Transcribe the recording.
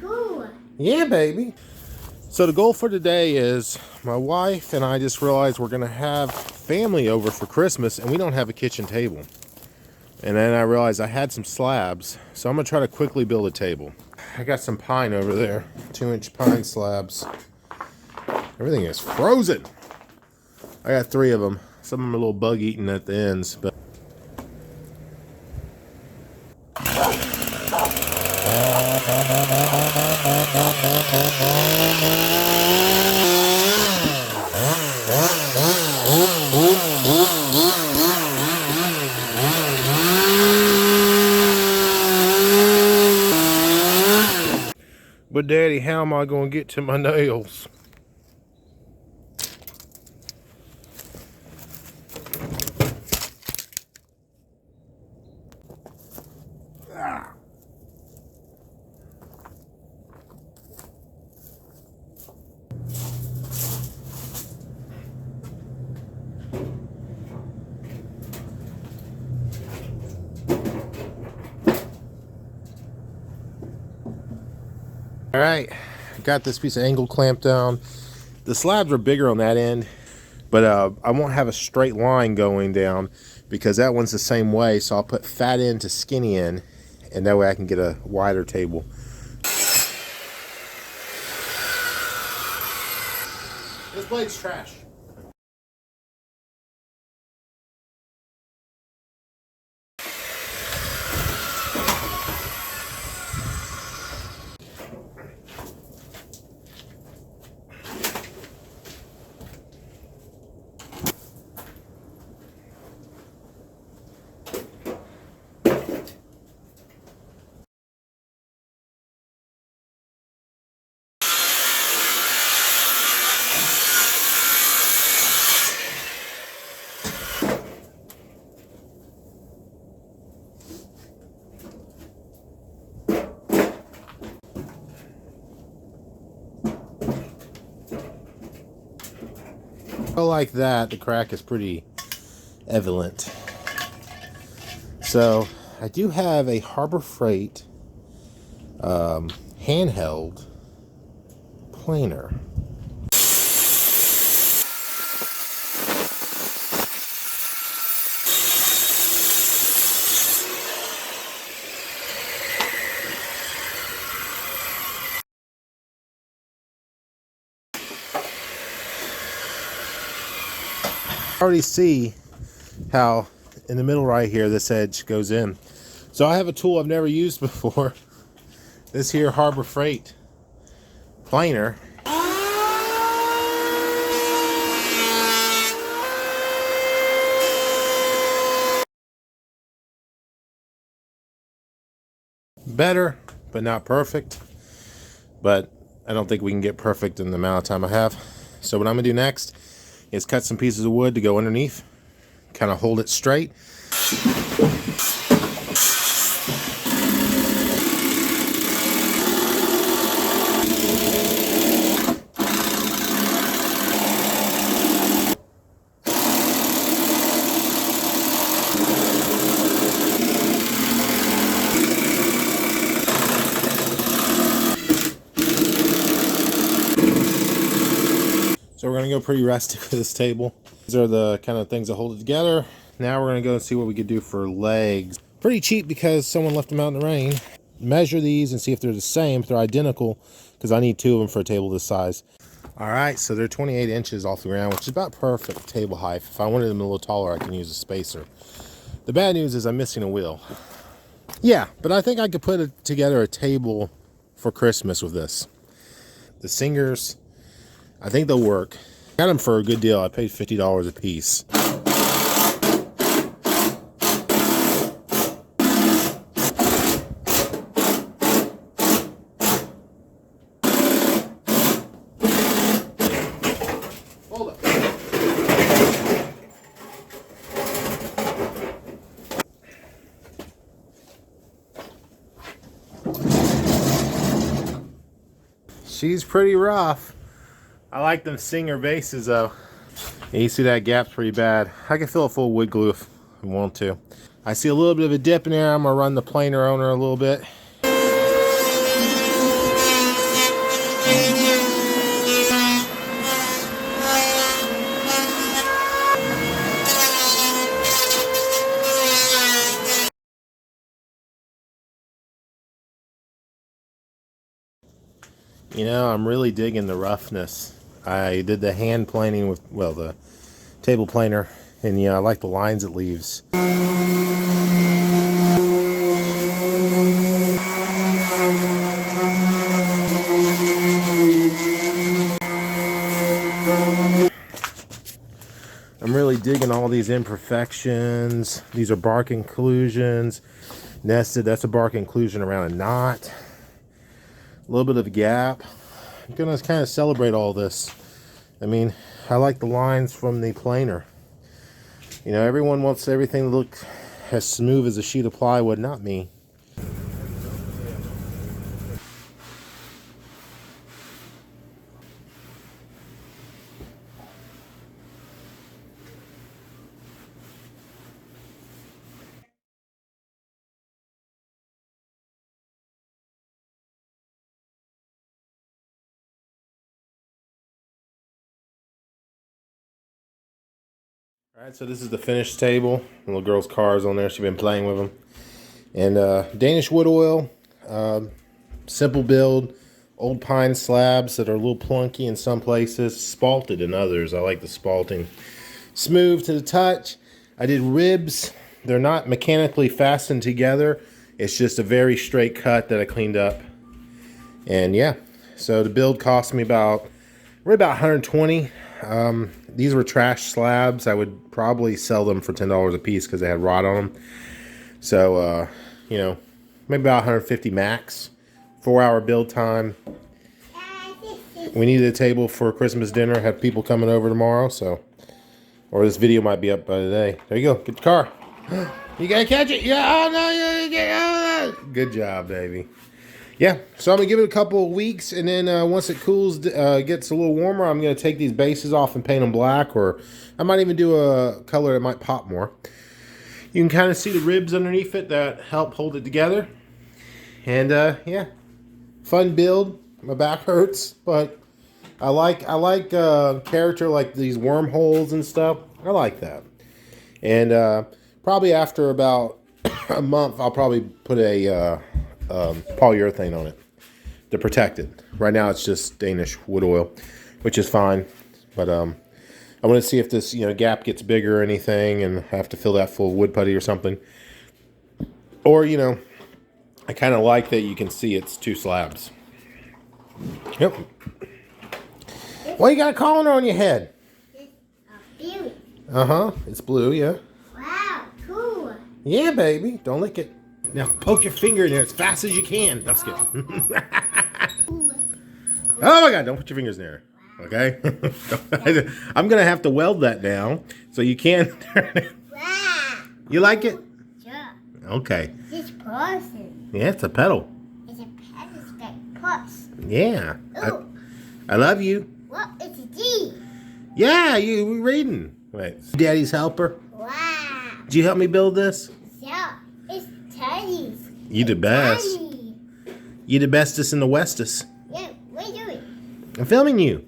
Cool. Yeah, baby. So the goal for today is my wife and I just realized we're going to have family over for Christmas and we don't have a kitchen table. And then I realized I had some slabs, so I'm going to try to quickly build a table. I got some pine over there, 2-inch pine slabs. Everything is frozen. I got 3 of them. Some of them are a little bug eaten at the ends, but Daddy, how am I going to get to my nails? All right, got this piece of angle clamp down. The slabs are bigger on that end, but I won't have a straight line going down because that one's the same way. So I'll put fat end to skinny end, and that way I can get a wider table. This blade's trash. Like that, the crack is pretty evident. So I do have a Harbor Freight handheld planer. Already see how in the middle right here this edge goes in. So I have a tool I've never used before. This here Harbor Freight planer. Better, but not perfect. But I don't think we can get perfect in the amount of time I have. So what I'm gonna do next is cut some pieces of wood to go underneath, kind of hold it straight. So we're going to go pretty rustic with this table. These are the kind of things that hold it together. Now we're going to go and see what we could do for legs. Pretty cheap because someone left them out in the rain. Measure these and see if they're the same, if they're identical, because I need 2 of them for a table this size. All right, so they're 28 inches off the ground, which is about perfect table height. If I wanted them a little taller, I can use a spacer. The bad news is I'm missing a wheel. Yeah, but I think I could put together a table for Christmas with this. The Singers, I think they'll work. Got them for a good deal. I paid $50 a piece. Hold up. She's pretty rough. I like them Singer bases though. And you see that gap's pretty bad. I can fill it full of wood glue if I want to. I see a little bit of a dip in there. I'm gonna run the planer on her a little bit. You know, I'm really digging the roughness. I did the hand planing with, well, the table planer, and yeah, I like the lines it leaves. I'm really digging all these imperfections. These are bark inclusions. Nested, that's a bark inclusion around a knot. A little bit of a gap. I'm gonna kind of celebrate all this. I mean, I like the lines from the planer. You know, everyone wants everything to look as smooth as a sheet of plywood, not me. Alright, so this is the finished table. The little girl's car's on there. She's been playing with them. And Danish wood oil. Simple build. Old pine slabs that are a little plunky in some places. Spalted in others. I like the spalting. Smooth to the touch. I did ribs. They're not mechanically fastened together. It's just a very straight cut that I cleaned up. And yeah, so the build cost me about 120. These were trash slabs. I would probably sell them for $10 a piece because they had rot on them. So, you know, maybe about 150 max. 4-hour build time. We needed a table for Christmas dinner. Have people coming over tomorrow, so. Or this video might be up by today. There you go. Get the car. You gotta catch it. Yeah. Oh no. You get. Good job, baby. Yeah, so I'm going to give it a couple of weeks, and then once it cools, gets a little warmer, I'm going to take these bases off and paint them black, or I might even do a color that might pop more. You can kind of see the ribs underneath it that help hold it together. And, yeah, fun build. My back hurts, but I like character like these wormholes and stuff. I like that. And probably after about a month, I'll probably put a polyurethane on it to protect it. Right now it's just Danish wood oil, which is fine, but I want to see if this gap gets bigger or anything and I have to fill that full of wood putty or something. Or I kind of like that you can see it's two slabs. Yep. Why you got a colander on your head? It's blue. Uh-huh, it's blue. Yeah. Wow, cool. Yeah, baby, don't lick it. Now poke your finger in there as fast as you can. I'm just kidding. Oh my God, don't put your fingers in there. Okay? I'm going to have to weld that down so you can turn it. Wow. You like it? Sure. Okay. It's person. Yeah, it's a pedal. It's a pedal that push. Yeah. Ooh. I love you. What? It's a D. Yeah, you were reading. Wait. Daddy's helper. Wow. Did you help me build this? Yeah. It's Teddy's. You the best. Teddy. You the bestest in the westest. Yeah, what are you doing? I'm filming you.